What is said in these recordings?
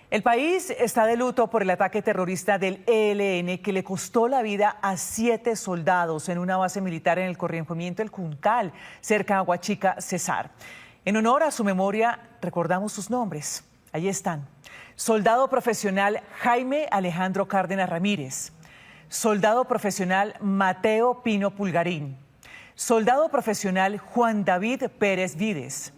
El país está de luto por el ataque terrorista del ELN que le costó la vida a 7 soldados en una base militar en el corregimiento El Juncal, cerca de Aguachica, Cesar. En honor a su memoria, recordamos sus nombres. Allí están. Soldado profesional Jaime Alejandro Cárdenas Ramírez. Soldado profesional Mateo Pino Pulgarín. Soldado profesional Juan David Pérez Vides.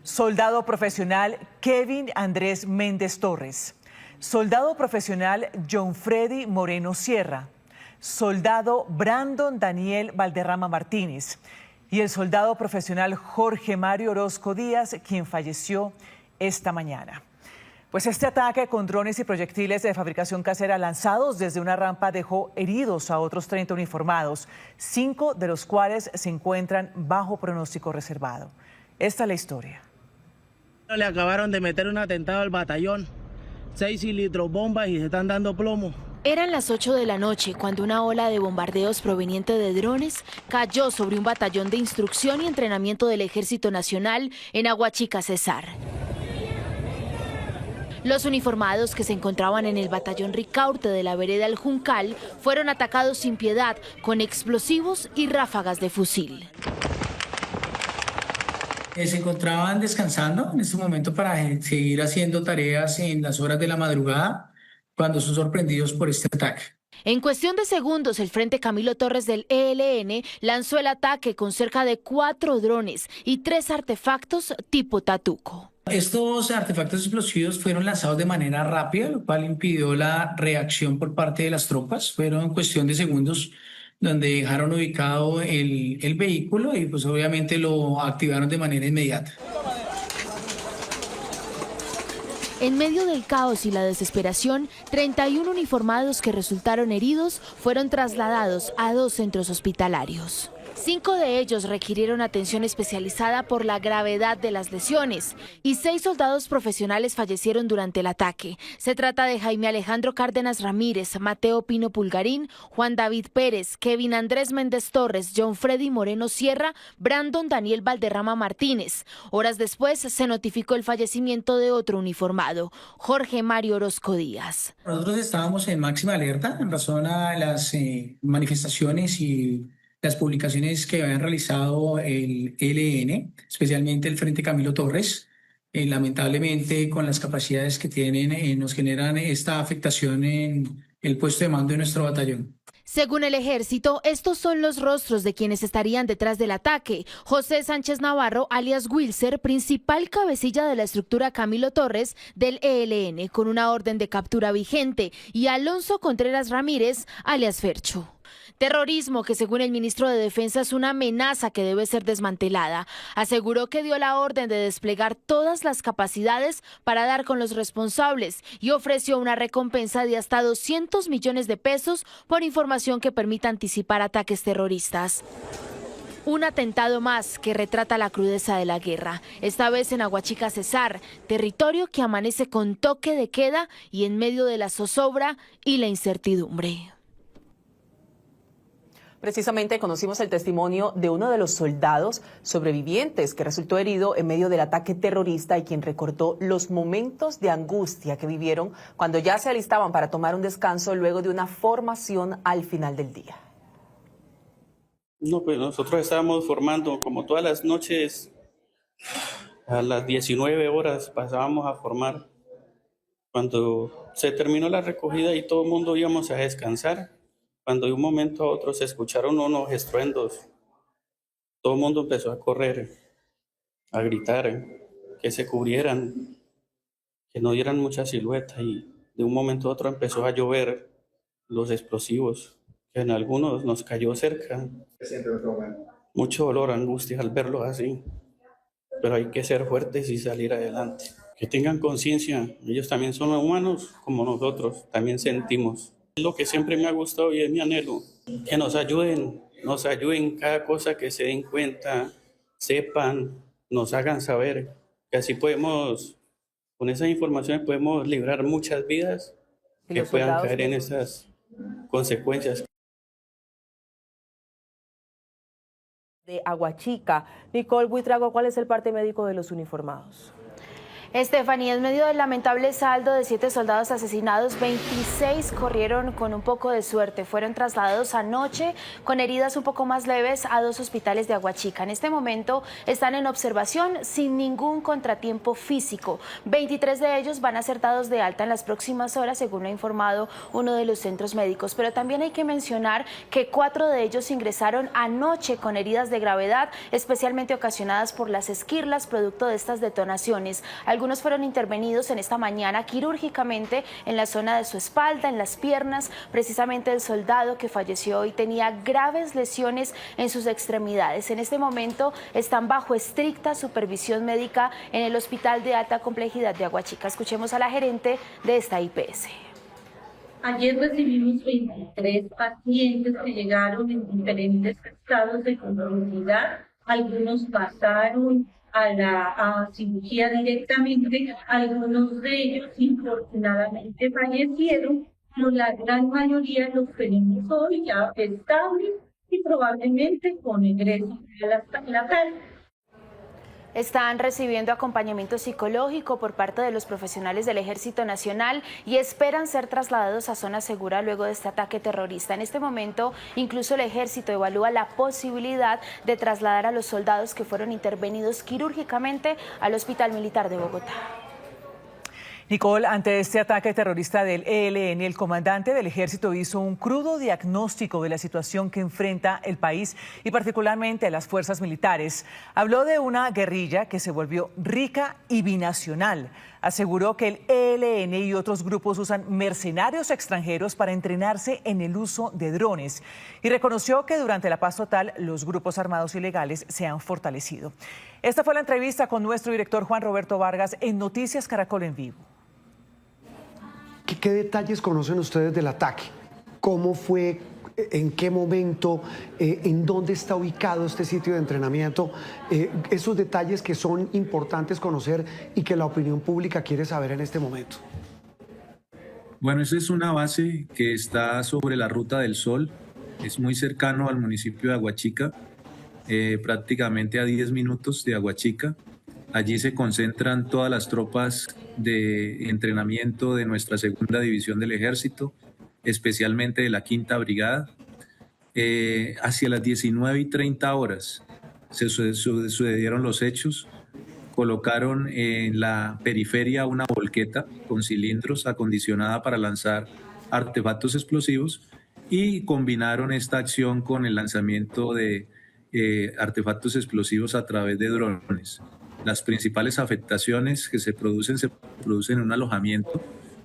Soldado profesional Kevin Andrés Méndez Torres. Soldado profesional John Freddy Moreno Sierra. Soldado Brandon Daniel Valderrama Martínez. Y el soldado profesional Jorge Mario Orozco Díaz, quien falleció esta mañana. Pues este ataque con drones y proyectiles de fabricación casera lanzados desde una rampa dejó heridos a otros 30 uniformados, 5 de los cuales se encuentran bajo pronóstico reservado. Esta es la historia. Le acabaron de meter un atentado al batallón, 6 cilindros bombas y se están dando plomo. Eran las 8 de la noche cuando una ola de bombardeos proveniente de drones cayó sobre un batallón de instrucción y entrenamiento del Ejército Nacional en Aguachica, Cesar. Los uniformados que se encontraban en el batallón Ricaurte de la vereda El Juncal fueron atacados sin piedad con explosivos y ráfagas de fusil. Se encontraban descansando en este momento para seguir haciendo tareas en las horas de la madrugada cuando son sorprendidos por este ataque. En cuestión de segundos, el Frente Camilo Torres del ELN lanzó el ataque con cerca de 4 drones y 3 artefactos tipo Tatuco. Estos artefactos explosivos fueron lanzados de manera rápida, lo cual impidió la reacción por parte de las tropas. Fueron en cuestión de segundos donde dejaron ubicado el vehículo y pues obviamente lo activaron de manera inmediata. En medio del caos y la desesperación, 31 uniformados que resultaron heridos fueron trasladados a 2 centros hospitalarios. 5 de ellos requirieron atención especializada por la gravedad de las lesiones y 6 soldados profesionales fallecieron durante el ataque. Se trata de Jaime Alejandro Cárdenas Ramírez, Mateo Pino Pulgarín, Juan David Pérez, Kevin Andrés Méndez Torres, John Freddy Moreno Sierra, Brandon Daniel Valderrama Martínez. Horas después se notificó el fallecimiento de otro uniformado, Jorge Mario Orozco Díaz. Nosotros estábamos en máxima alerta en razón a las manifestaciones y las publicaciones que habían realizado el ELN, especialmente el Frente Camilo Torres. Lamentablemente, con las capacidades que tienen, nos generan esta afectación en el puesto de mando de nuestro batallón. Según el ejército, estos son los rostros de quienes estarían detrás del ataque. José Sánchez Navarro, alias Wilser, principal cabecilla de la estructura Camilo Torres del ELN, con una orden de captura vigente, y Alonso Contreras Ramírez, alias Fercho. Terrorismo que, según el ministro de Defensa, es una amenaza que debe ser desmantelada. Aseguró que dio la orden de desplegar todas las capacidades para dar con los responsables y ofreció una recompensa de hasta 200 millones de pesos por información que permita anticipar ataques terroristas. Un atentado más que retrata la crudeza de la guerra, esta vez en Aguachica, Cesar, territorio que amanece con toque de queda y en medio de la zozobra y la incertidumbre. Precisamente conocimos el testimonio de uno de los soldados sobrevivientes que resultó herido en medio del ataque terrorista y quien recordó los momentos de angustia que vivieron cuando ya se alistaban para tomar un descanso luego de una formación al final del día. No, pues nosotros estábamos formando como todas las noches, a las 19 horas pasábamos a formar. Cuando se terminó la recogida y todo el mundo íbamos a descansar, cuando de un momento a otro se escucharon unos estruendos, todo el mundo empezó a correr, a gritar, que se cubrieran, que no dieran mucha silueta, y de un momento a otro empezó a llover los explosivos, que en algunos nos cayó cerca. Mucho dolor, angustia al verlo así, pero hay que ser fuertes y salir adelante. Que tengan conciencia, ellos también son humanos como nosotros, también sentimos. Lo que siempre me ha gustado y es mi anhelo, que nos ayuden cada cosa que se den cuenta, sepan, nos hagan saber, que así podemos, con esas informaciones podemos librar muchas vidas que puedan caer en esas consecuencias. De Aguachica. Nicole Buitrago, ¿cuál es el parte médico de los uniformados? Estefanía, en medio del lamentable saldo de 7 soldados asesinados, 26 corrieron con un poco de suerte. Fueron trasladados anoche con heridas un poco más leves a 2 hospitales de Aguachica. En este momento están en observación sin ningún contratiempo físico. 23 de ellos van a ser dados de alta en las próximas horas, según lo ha informado uno de los centros médicos. Pero también hay que mencionar que 4 de ellos ingresaron anoche con heridas de gravedad, especialmente ocasionadas por las esquirlas producto de estas detonaciones. Algunos fueron intervenidos en esta mañana quirúrgicamente en la zona de su espalda, en las piernas. Precisamente el soldado que falleció hoy tenía graves lesiones en sus extremidades. En este momento están bajo estricta supervisión médica en el Hospital de Alta Complejidad de Aguachica. Escuchemos a la gerente de esta IPS. Ayer recibimos 23 pacientes que llegaron en diferentes estados de comorbilidad. Algunos pasaron a cirugía directamente, algunos de ellos infortunadamente fallecieron, pero la gran mayoría los tenemos hoy ya estables y probablemente con ingreso a la casa. Están recibiendo acompañamiento psicológico por parte de los profesionales del Ejército Nacional y esperan ser trasladados a zona segura luego de este ataque terrorista. En este momento, incluso el Ejército evalúa la posibilidad de trasladar a los soldados que fueron intervenidos quirúrgicamente al Hospital Militar de Bogotá. Nicole, ante este ataque terrorista del ELN, el comandante del ejército hizo un crudo diagnóstico de la situación que enfrenta el país y particularmente las fuerzas militares. Habló de una guerrilla que se volvió rica y binacional. Aseguró que el ELN y otros grupos usan mercenarios extranjeros para entrenarse en el uso de drones. Y reconoció que durante la paz total los grupos armados ilegales se han fortalecido. Esta fue la entrevista con nuestro director Juan Roberto Vargas en Noticias Caracol en Vivo. ¿Qué detalles conocen ustedes del ataque? ¿Cómo fue? ¿En qué momento? ¿En dónde está ubicado este sitio de entrenamiento? Esos detalles que son importantes conocer y que la opinión pública quiere saber en este momento. Bueno, esa es una base que está sobre la Ruta del Sol. Es muy cercano al municipio de Aguachica, prácticamente a 10 minutos de Aguachica. Allí se concentran todas las tropas de entrenamiento de nuestra segunda división del ejército, especialmente de la quinta brigada. Hacia las 19:30 horas se sucedieron los hechos. Colocaron en la periferia una volqueta con cilindros acondicionada para lanzar artefactos explosivos y combinaron esta acción con el lanzamiento de artefactos explosivos a través de drones. Las principales afectaciones que se producen en un alojamiento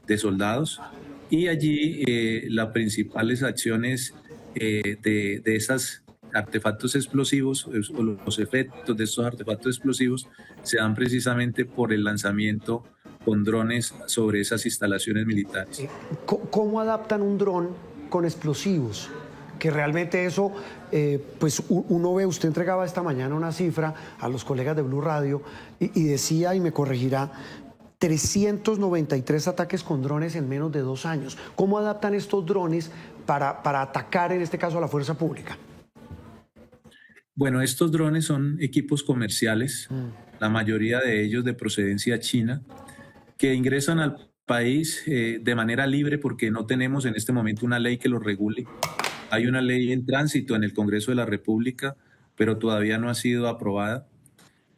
de soldados y allí las principales acciones de esos artefactos explosivos o los efectos de estos artefactos explosivos se dan precisamente por el lanzamiento con drones sobre esas instalaciones militares. ¿Cómo adaptan un dron con explosivos? Que realmente eso, pues uno ve, usted entregaba esta mañana una cifra a los colegas de Blue Radio y decía, y me corregirá, 393 ataques con drones en menos de 2 años. ¿Cómo adaptan estos drones para atacar, en este caso, a la fuerza pública? Bueno, estos drones son equipos comerciales, la mayoría de ellos de procedencia china, que ingresan al país de manera libre porque no tenemos en este momento una ley que los regule. Hay una ley en tránsito en el Congreso de la República, pero todavía no ha sido aprobada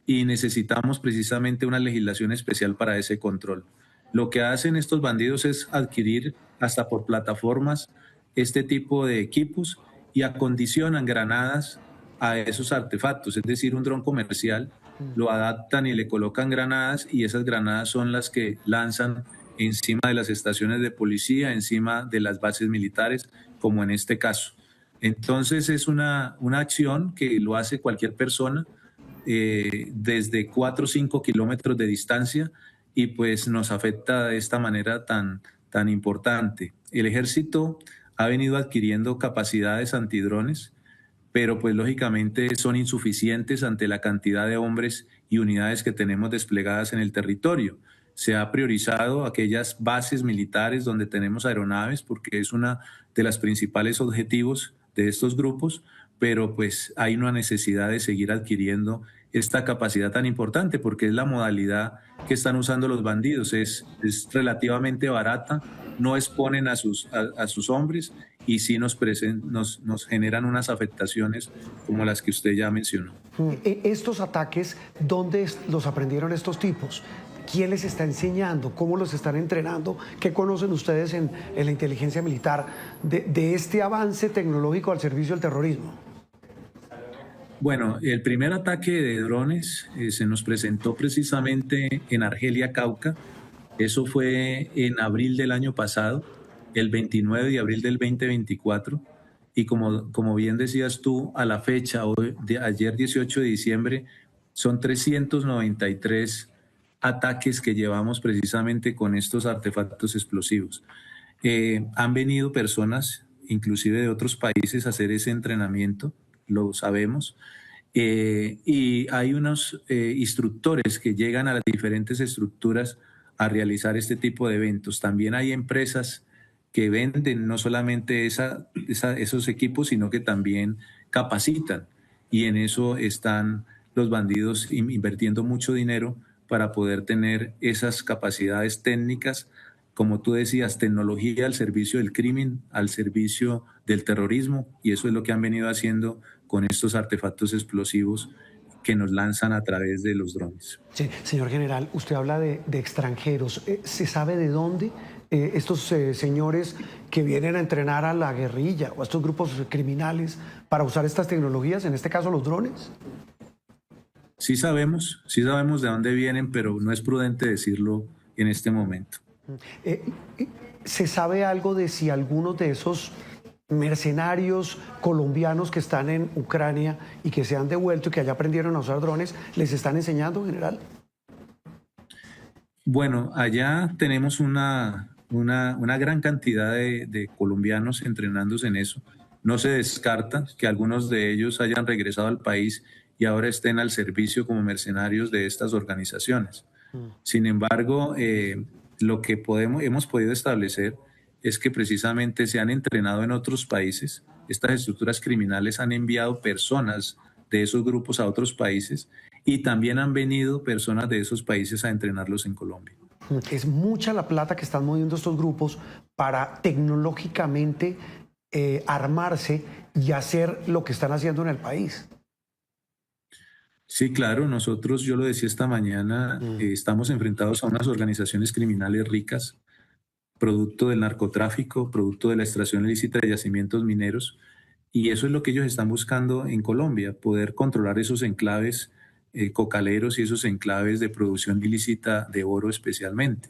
y necesitamos precisamente una legislación especial para ese control. Lo que hacen estos bandidos es adquirir hasta por plataformas este tipo de equipos y acondicionan granadas a esos artefactos, es decir, un dron comercial, lo adaptan y le colocan granadas y esas granadas son las que lanzan encima de las estaciones de policía, encima de las bases militares, como en este caso. Entonces es una acción que lo hace cualquier persona desde 4 o 5 kilómetros de distancia y pues nos afecta de esta manera tan importante. El ejército ha venido adquiriendo capacidades antidrones, pero pues lógicamente son insuficientes ante la cantidad de hombres y unidades que tenemos desplegadas en el territorio. Se ha priorizado aquellas bases militares donde tenemos aeronaves porque es uno de los principales objetivos de estos grupos, pero pues hay una necesidad de seguir adquiriendo esta capacidad tan importante, porque es la modalidad que están usando los bandidos. Es relativamente barata, no exponen a sus hombres y sí nos generan unas afectaciones como las que usted ya mencionó. Estos ataques, ¿dónde los aprendieron estos tipos? ¿Quién les está enseñando? ¿Cómo los están entrenando? ¿Qué conocen ustedes en la inteligencia militar de este avance tecnológico al servicio del terrorismo? Bueno, el primer ataque de drones se nos presentó precisamente en Argelia, Cauca. Eso fue en abril del año pasado, el 29 de abril del 2024. Y como bien decías tú, a la fecha, ayer 18 de diciembre, son 393 ataques que llevamos precisamente con estos artefactos explosivos. Han venido personas, inclusive de otros países, a hacer ese entrenamiento, lo sabemos. Y hay unos instructores que llegan a las diferentes estructuras a realizar este tipo de eventos. También hay empresas que venden no solamente esos equipos, sino que también capacitan. Y en eso están los bandidos invirtiendo mucho dinero para poder tener esas capacidades técnicas, como tú decías, tecnología al servicio del crimen, al servicio del terrorismo, y eso es lo que han venido haciendo con estos artefactos explosivos que nos lanzan a través de los drones. Sí, señor general, usted habla de extranjeros. ¿Se sabe de dónde estos señores que vienen a entrenar a la guerrilla o a estos grupos criminales para usar estas tecnologías, en este caso los drones? Sí sabemos de dónde vienen, pero no es prudente decirlo en este momento. ¿Se sabe algo de si algunos de esos mercenarios colombianos que están en Ucrania y que se han devuelto y que allá aprendieron a usar drones, les están enseñando, general? Bueno, allá tenemos una gran cantidad de colombianos entrenándose en eso. No se descarta que algunos de ellos hayan regresado al país y ahora estén al servicio como mercenarios de estas organizaciones. Sin embargo, lo que hemos podido establecer es que precisamente se han entrenado en otros países. Estas estructuras criminales han enviado personas de esos grupos a otros países y también han venido personas de esos países a entrenarlos en Colombia. Es mucha la plata que están moviendo estos grupos para tecnológicamente armarse y hacer lo que están haciendo en el país. Sí, claro, nosotros, yo lo decía esta mañana, estamos enfrentados a unas organizaciones criminales ricas, producto del narcotráfico, producto de la extracción ilícita de yacimientos mineros, y eso es lo que ellos están buscando en Colombia, poder controlar esos enclaves cocaleros y esos enclaves de producción ilícita de oro especialmente.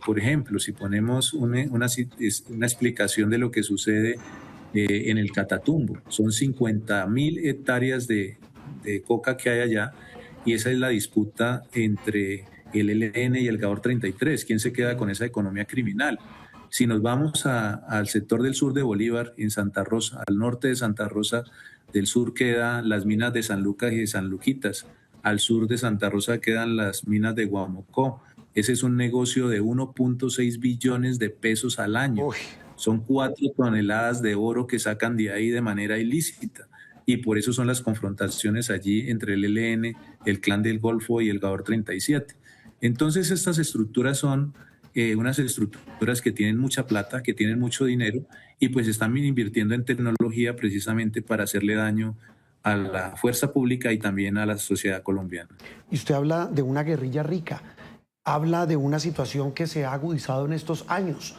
Por ejemplo, si ponemos una explicación de lo que sucede en el Catatumbo, son 50.000 hectáreas de coca que hay allá, y esa es la disputa entre el ELN y el GAOR 33. ¿Quién se queda con esa economía criminal? Si nos vamos al sector del sur de Bolívar, en Santa Rosa, al norte de Santa Rosa del Sur quedan las minas de San Lucas y de San Luquitas. Al sur de Santa Rosa quedan las minas de Guamocó. Ese es un negocio de 1.6 billones de pesos al año. Uy. Son 4 toneladas de oro que sacan de ahí de manera ilícita. Y por eso son las confrontaciones allí entre el ELN, el Clan del Golfo y el GAOR 37. Entonces estas estructuras son unas estructuras que tienen mucha plata, que tienen mucho dinero y pues están invirtiendo en tecnología precisamente para hacerle daño a la fuerza pública y también a la sociedad colombiana. Y usted habla de una guerrilla rica, habla de una situación que se ha agudizado en estos años.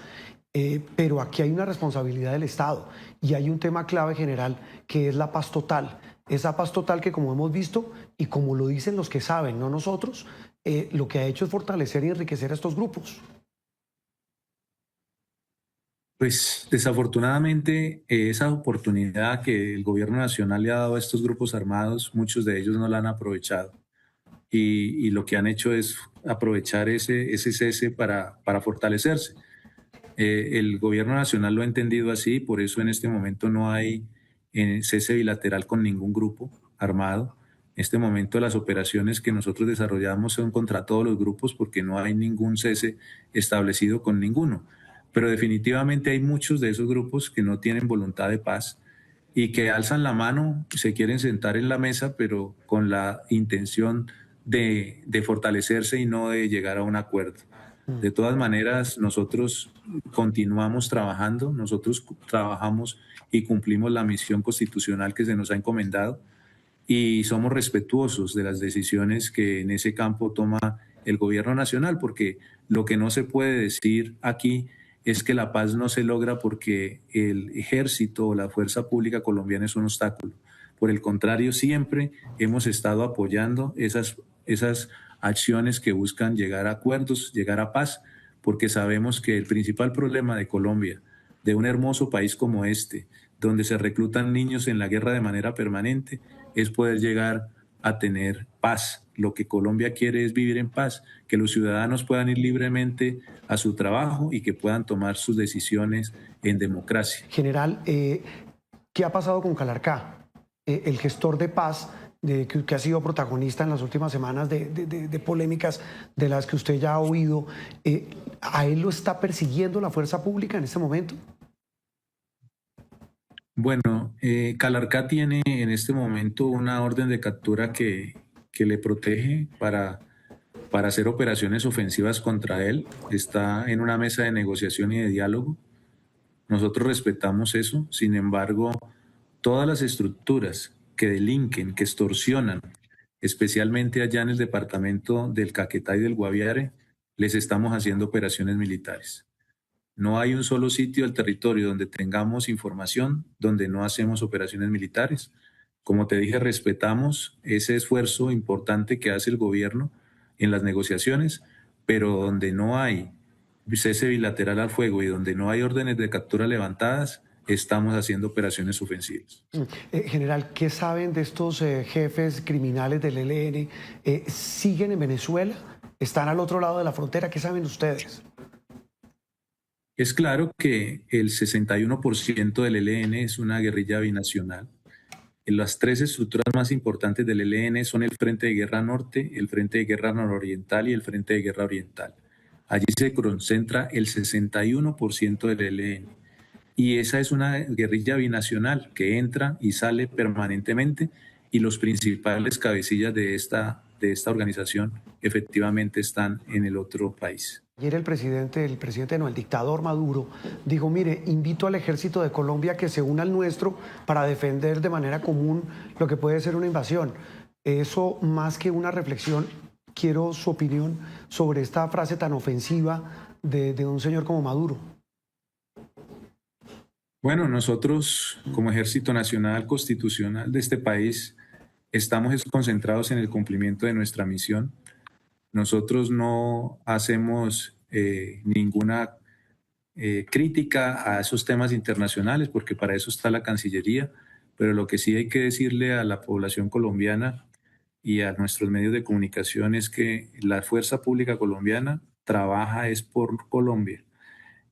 Pero aquí hay una responsabilidad del Estado y hay un tema clave general que es la paz total. Esa paz total que, como hemos visto y como lo dicen los que saben, no nosotros, lo que ha hecho es fortalecer y enriquecer a estos grupos. Pues desafortunadamente esa oportunidad que el gobierno nacional le ha dado a estos grupos armados, muchos de ellos no la han aprovechado y lo que han hecho es aprovechar ese cese para fortalecerse. El gobierno nacional lo ha entendido así, por eso en este momento no hay cese bilateral con ningún grupo armado. En este momento las operaciones que nosotros desarrollamos son contra todos los grupos porque no hay ningún cese establecido con ninguno. Pero definitivamente hay muchos de esos grupos que no tienen voluntad de paz y que alzan la mano, se quieren sentar en la mesa, pero con la intención de fortalecerse y no de llegar a un acuerdo. De todas maneras, nosotros continuamos trabajando, nosotros trabajamos y cumplimos la misión constitucional que se nos ha encomendado y somos respetuosos de las decisiones que en ese campo toma el gobierno nacional, porque lo que no se puede decir aquí es que la paz no se logra porque el ejército o la fuerza pública colombiana es un obstáculo. Por el contrario, siempre hemos estado apoyando esas acciones que buscan llegar a acuerdos, llegar a paz, porque sabemos que el principal problema de Colombia, de un hermoso país como este, donde se reclutan niños en la guerra de manera permanente, es poder llegar a tener paz. Lo que Colombia quiere es vivir en paz, que los ciudadanos puedan ir libremente a su trabajo y que puedan tomar sus decisiones en democracia. General, ¿qué ha pasado con Calarcá? El gestor de paz que ha sido protagonista en las últimas semanas de polémicas de las que usted ya ha oído, ¿a él lo está persiguiendo la fuerza pública en este momento? Bueno, Calarcá tiene en este momento una orden de captura que le protege para hacer operaciones ofensivas contra él. Está en una mesa de negociación y de diálogo. Nosotros respetamos eso. Sin embargo, todas las estructuras que delinquen, que extorsionan, especialmente allá en el departamento del Caquetá y del Guaviare, les estamos haciendo operaciones militares. No hay un solo sitio del territorio donde tengamos información donde no hacemos operaciones militares. Como te dije, respetamos ese esfuerzo importante que hace el gobierno en las negociaciones, pero donde no hay cese bilateral al fuego y donde no hay órdenes de captura levantadas, estamos haciendo operaciones ofensivas. General, ¿qué saben de estos jefes criminales del ELN? ¿Siguen en Venezuela? ¿Están al otro lado de la frontera? ¿Qué saben ustedes? Es claro que el 61% del ELN es una guerrilla binacional. Las tres estructuras más importantes del ELN son el Frente de Guerra Norte, el Frente de Guerra Nororiental y el Frente de Guerra Oriental. Allí se concentra el 61% del ELN. Y esa es una guerrilla binacional que entra y sale permanentemente y los principales cabecillas de esta organización efectivamente están en el otro país. Ayer el dictador Maduro dijo, mire, invito al ejército de Colombia que se una al nuestro para defender de manera común lo que puede ser una invasión. Eso, más que una reflexión, quiero su opinión sobre esta frase tan ofensiva de un señor como Maduro. Bueno, nosotros como Ejército Nacional Constitucional de este país estamos concentrados en el cumplimiento de nuestra misión. Nosotros no hacemos ninguna crítica a esos temas internacionales porque para eso está la Cancillería, pero lo que sí hay que decirle a la población colombiana y a nuestros medios de comunicación es que la fuerza pública colombiana trabaja es por Colombia.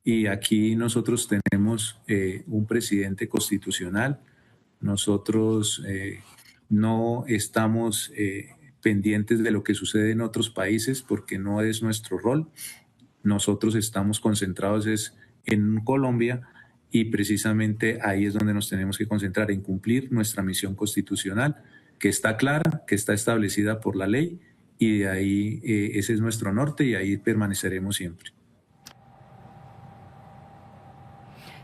Y aquí nosotros tenemos un presidente constitucional, nosotros no estamos pendientes de lo que sucede en otros países porque no es nuestro rol. Nosotros estamos concentrados en Colombia y precisamente ahí es donde nos tenemos que concentrar en cumplir nuestra misión constitucional, que está clara, que está establecida por la ley y de ahí ese es nuestro norte y ahí permaneceremos siempre.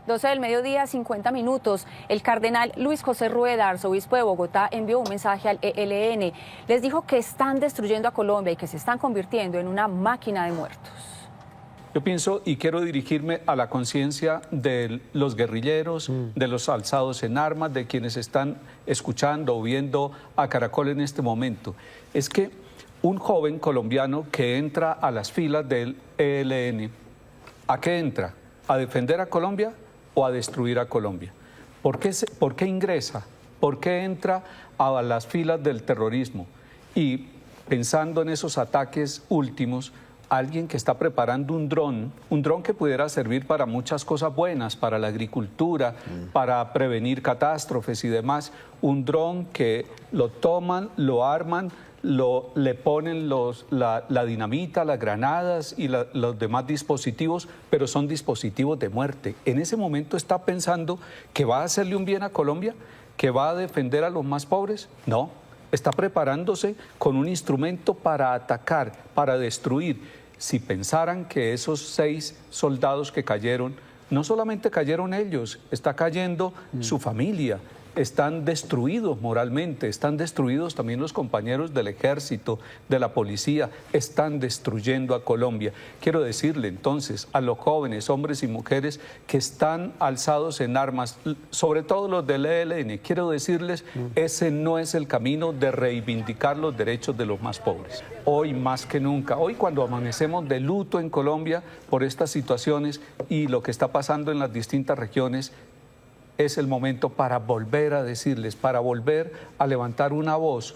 12 del mediodía, 50 minutos. El cardenal Luis José Rueda, arzobispo de Bogotá, envió un mensaje al ELN. Les dijo que están destruyendo a Colombia y que se están convirtiendo en una máquina de muertos. Yo pienso y quiero dirigirme a la conciencia de los guerrilleros, de los alzados en armas, de quienes están escuchando o viendo a Caracol en este momento. Es que un joven colombiano que entra a las filas del ELN, ¿a qué entra? ¿A defender a Colombia o a destruir a Colombia? ¿Por qué ingresa? ¿Por qué entra a las filas del terrorismo? Y pensando en esos ataques últimos, alguien que está preparando un dron que pudiera servir para muchas cosas buenas, para la agricultura, para prevenir catástrofes y demás, un dron que lo toman, lo arman, le ponen la dinamita, las granadas y los demás dispositivos, pero son dispositivos de muerte. En ese momento está pensando que va a hacerle un bien a Colombia, que va a defender a los más pobres. No, está preparándose con un instrumento para atacar, para destruir. Si pensaran que esos 6 soldados que cayeron, no solamente cayeron ellos, está cayendo su familia. Están destruidos moralmente, están destruidos también los compañeros del ejército, de la policía, están destruyendo a Colombia. Quiero decirle entonces a los jóvenes, hombres y mujeres que están alzados en armas, sobre todo los del ELN, quiero decirles, ese no es el camino de reivindicar los derechos de los más pobres. Hoy más que nunca, hoy cuando amanecemos de luto en Colombia por estas situaciones y lo que está pasando en las distintas regiones, es el momento para volver a decirles, para volver a levantar una voz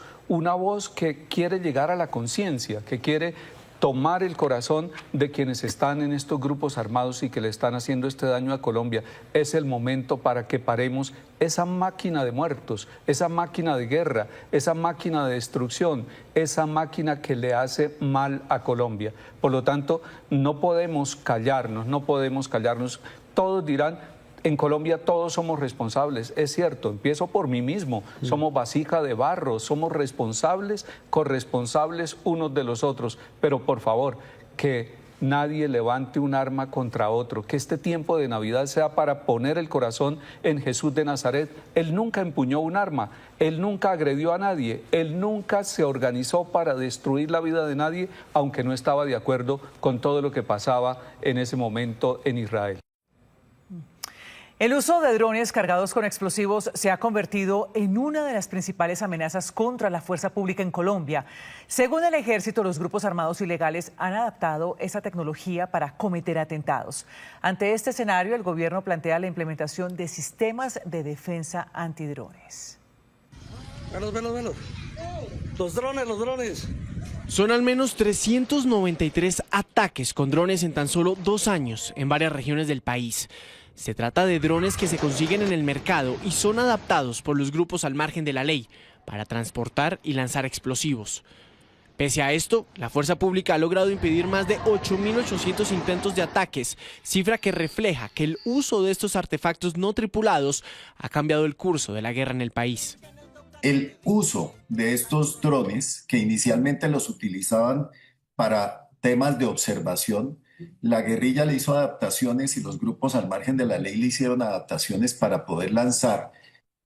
que quiere llegar a la conciencia, que quiere tomar el corazón de quienes están en estos grupos armados y que le están haciendo este daño a Colombia. Es el momento para que paremos esa máquina de muertos, esa máquina de guerra, esa máquina de destrucción, esa máquina que le hace mal a Colombia. Por lo tanto, no podemos callarnos, no podemos callarnos. Todos dirán, en Colombia todos somos responsables, es cierto, empiezo por mí mismo, somos vasija de barro, somos responsables, corresponsables unos de los otros, pero por favor, que nadie levante un arma contra otro, que este tiempo de Navidad sea para poner el corazón en Jesús de Nazaret. Él nunca empuñó un arma, él nunca agredió a nadie, él nunca se organizó para destruir la vida de nadie, aunque no estaba de acuerdo con todo lo que pasaba en ese momento en Israel. El uso de drones cargados con explosivos se ha convertido en una de las principales amenazas contra la fuerza pública en Colombia. Según el ejército, los grupos armados ilegales han adaptado esa tecnología para cometer atentados. Ante este escenario, el gobierno plantea la implementación de sistemas de defensa antidrones. Velos. Los drones. Son al menos 393 ataques con drones en tan solo 2 años en varias regiones del país. Se trata de drones que se consiguen en el mercado y son adaptados por los grupos al margen de la ley para transportar y lanzar explosivos. Pese a esto, la fuerza pública ha logrado impedir más de 8.800 intentos de ataques, cifra que refleja que el uso de estos artefactos no tripulados ha cambiado el curso de la guerra en el país. El uso de estos drones, que inicialmente los utilizaban para temas de observación, la guerrilla le hizo adaptaciones y los grupos al margen de la ley le hicieron adaptaciones para poder lanzar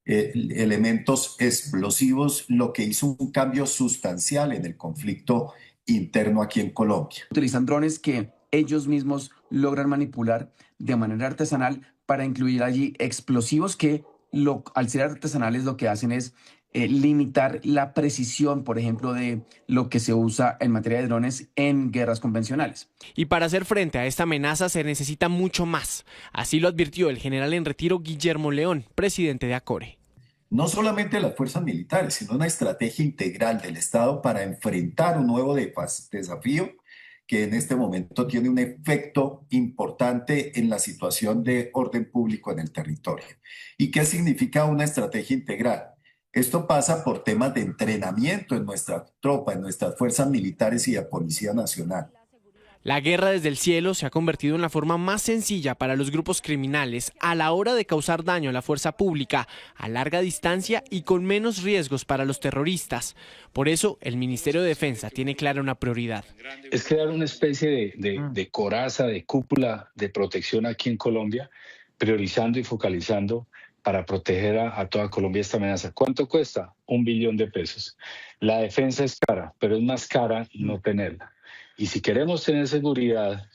elementos explosivos, lo que hizo un cambio sustancial en el conflicto interno aquí en Colombia. Utilizan drones que ellos mismos logran manipular de manera artesanal para incluir allí explosivos que al ser artesanales lo que hacen es limitar la precisión, por ejemplo, de lo que se usa en materia de drones en guerras convencionales. Y para hacer frente a esta amenaza se necesita mucho más. Así lo advirtió el general en retiro Guillermo León, presidente de ACORE. No solamente las fuerzas militares, sino una estrategia integral del Estado para enfrentar un nuevo desafío que en este momento tiene un efecto importante en la situación de orden público en el territorio. ¿Y qué significa una estrategia integral? Esto pasa por temas de entrenamiento en nuestra tropa, en nuestras fuerzas militares y la Policía Nacional. La guerra desde el cielo se ha convertido en la forma más sencilla para los grupos criminales a la hora de causar daño a la fuerza pública a larga distancia y con menos riesgos para los terroristas. Por eso, el Ministerio de Defensa tiene clara una prioridad. Es crear una especie de coraza, de cúpula de protección aquí en Colombia, priorizando y focalizando para proteger a toda Colombia esta amenaza. ¿Cuánto cuesta? $1 billón. La defensa es cara, pero es más cara no tenerla. Y si queremos tener seguridad,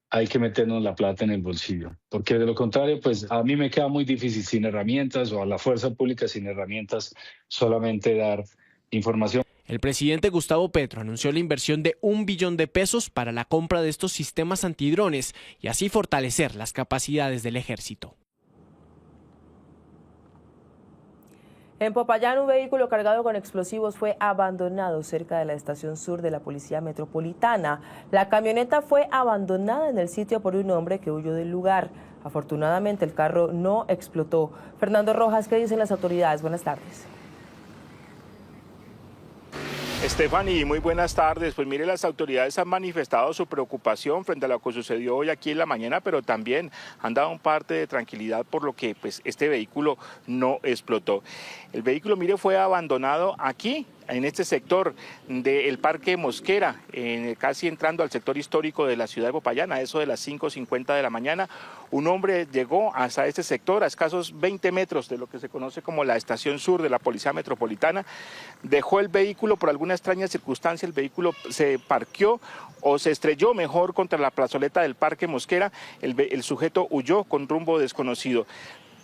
hay que meternos la plata en el bolsillo. Porque de lo contrario, pues a mí me queda muy difícil sin herramientas, o a la fuerza pública sin herramientas, solamente dar información. El presidente Gustavo Petro anunció la inversión de $1 billón para la compra de estos sistemas antidrones y así fortalecer las capacidades del ejército. En Popayán, un vehículo cargado con explosivos fue abandonado cerca de la estación sur de la Policía Metropolitana. La camioneta fue abandonada en el sitio por un hombre que huyó del lugar. Afortunadamente, el carro no explotó. Fernando Rojas, ¿qué dicen las autoridades? Buenas tardes. Stephanie, muy buenas tardes. Pues mire, las autoridades han manifestado su preocupación frente a lo que sucedió hoy aquí en la mañana, pero también han dado un parte de tranquilidad por lo que pues este vehículo no explotó. El vehículo, mire, fue abandonado aquí, en este sector del Parque Mosquera, casi entrando al sector histórico de la ciudad de Popayán, a eso de las 5:50 de la mañana. Un hombre llegó hasta este sector, a escasos 20 metros de lo que se conoce como la estación sur de la Policía Metropolitana, dejó el vehículo. Por alguna extraña circunstancia el vehículo se parqueó o se estrelló mejor contra la plazoleta del Parque Mosquera. El sujeto huyó con rumbo desconocido.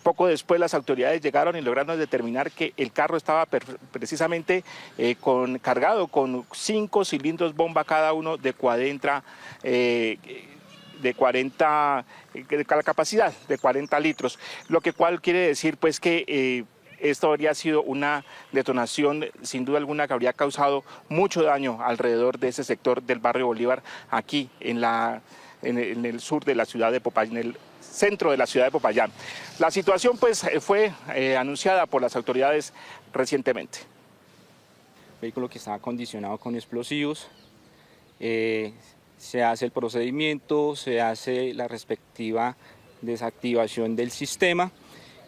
Poco después las autoridades llegaron y lograron determinar que el carro estaba precisamente cargado con 5 cilindros bomba cada uno de 40, la capacidad de 40 litros, lo que cual quiere decir pues que esto habría sido una detonación sin duda alguna que habría causado mucho daño alrededor de ese sector del barrio Bolívar, aquí en el sur de la ciudad de Popayán, en el centro de la ciudad de Popayán. La situación pues fue anunciada por las autoridades recientemente. Vehículo que estaba acondicionado con explosivos, se hace el procedimiento, se hace la respectiva desactivación del sistema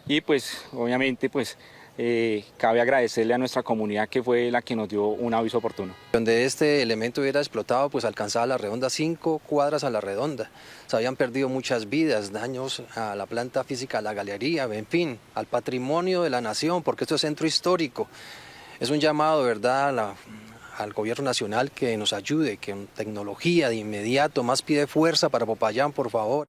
y pues obviamente pues cabe agradecerle a nuestra comunidad que fue la que nos dio un aviso oportuno. Donde este elemento hubiera explotado, pues alcanzaba la redonda 5 cuadras a la redonda. Se habían perdido muchas vidas, daños a la planta física, a la galería, en fin, al patrimonio de la nación, porque esto es centro histórico. Es un llamado, ¿verdad?, al gobierno nacional que nos ayude, que con tecnología de inmediato, más pie de fuerza para Popayán, por favor.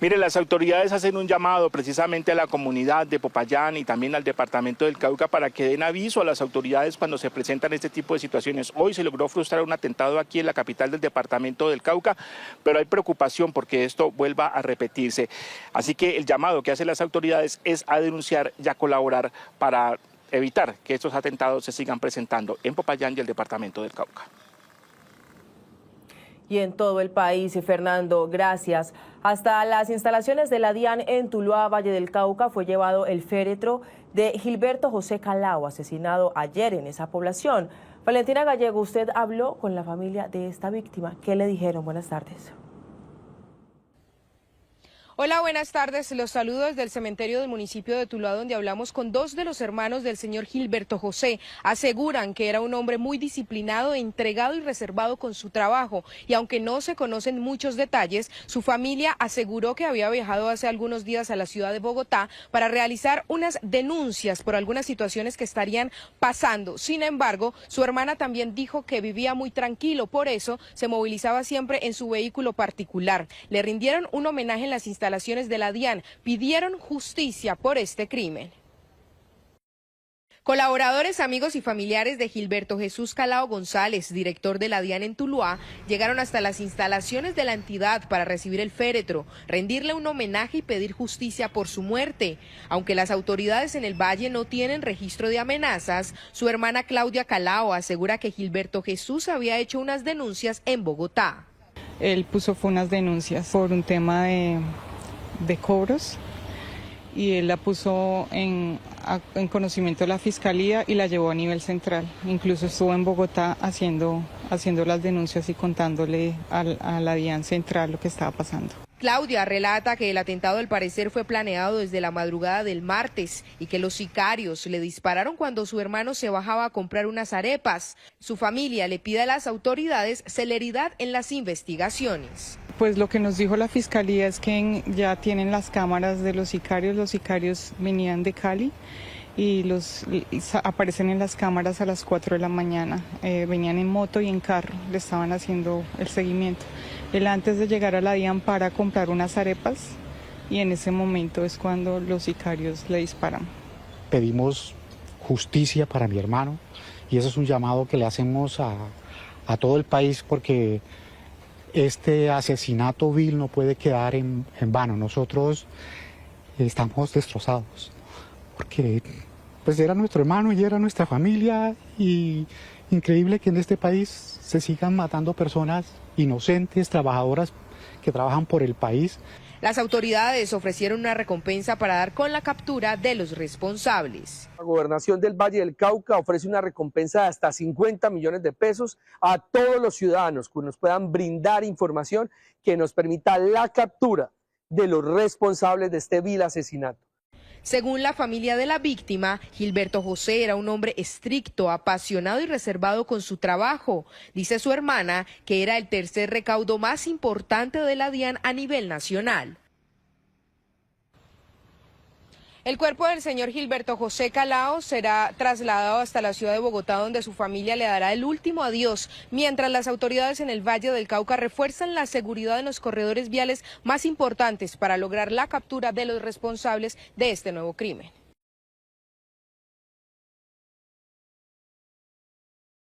Mire, las autoridades hacen un llamado precisamente a la comunidad de Popayán y también al departamento del Cauca para que den aviso a las autoridades cuando se presentan este tipo de situaciones. Hoy se logró frustrar un atentado aquí en la capital del departamento del Cauca, pero hay preocupación porque esto vuelva a repetirse. Así que el llamado que hacen las autoridades es a denunciar y a colaborar para evitar que estos atentados se sigan presentando en Popayán y el departamento del Cauca. Y en todo el país, Fernando, gracias. Hasta las instalaciones de la DIAN en Tuluá, Valle del Cauca, fue llevado el féretro de Gilberto José Calao, asesinado ayer en esa población. Valentina Gallego, usted habló con la familia de esta víctima. ¿Qué le dijeron? Buenas tardes. Hola, buenas tardes. Los saludo desde el cementerio del municipio de Tuluá, donde hablamos con 2 de los hermanos del señor Gilberto José. Aseguran que era un hombre muy disciplinado, entregado y reservado con su trabajo. Y aunque no se conocen muchos detalles, su familia aseguró que había viajado hace algunos días a la ciudad de Bogotá para realizar unas denuncias por algunas situaciones que estarían pasando. Sin embargo, su hermana también dijo que vivía muy tranquilo, por eso se movilizaba siempre en su vehículo particular. Le rindieron un homenaje en las instalaciones de la DIAN, pidieron justicia por este crimen. Colaboradores, amigos y familiares de Gilberto Jesús Calao González, director de la DIAN en Tuluá, llegaron hasta las instalaciones de la entidad para recibir el féretro, rendirle un homenaje y pedir justicia por su muerte. Aunque las autoridades en el Valle no tienen registro de amenazas, su hermana Claudia Calao asegura que Gilberto Jesús había hecho unas denuncias en Bogotá. Él fue unas denuncias por un tema de cobros y él la puso en conocimiento de la fiscalía y la llevó a nivel central. Incluso estuvo en Bogotá haciendo las denuncias y contándole a la DIAN central lo que estaba pasando. Claudia relata que el atentado al parecer fue planeado desde la madrugada del martes y que los sicarios le dispararon cuando su hermano se bajaba a comprar unas arepas. Su familia le pide a las autoridades celeridad en las investigaciones. Pues lo que nos dijo la fiscalía es que ya tienen las cámaras de los sicarios venían de Cali y aparecen en las cámaras a las 4 de la mañana, venían en moto y en carro, le estaban haciendo el seguimiento. Él antes de llegar a la DIAN para comprar unas arepas y en ese momento es cuando los sicarios le disparan. Pedimos justicia para mi hermano y eso es un llamado que le hacemos a todo el país porque este asesinato vil no puede quedar en vano. Nosotros estamos destrozados porque pues era nuestro hermano y era nuestra familia y increíble que en este país se sigan matando personas inocentes, trabajadoras que trabajan por el país. Las autoridades ofrecieron una recompensa para dar con la captura de los responsables. La Gobernación del Valle del Cauca ofrece una recompensa de hasta 50 millones de pesos a todos los ciudadanos que nos puedan brindar información que nos permita la captura de los responsables de este vil asesinato. Según la familia de la víctima, Gilberto José era un hombre estricto, apasionado y reservado con su trabajo. Dice su hermana que era el tercer recaudo más importante de la DIAN a nivel nacional. El cuerpo del señor Gilberto José Calao será trasladado hasta la ciudad de Bogotá, donde su familia le dará el último adiós, mientras las autoridades en el Valle del Cauca refuerzan la seguridad en los corredores viales más importantes para lograr la captura de los responsables de este nuevo crimen.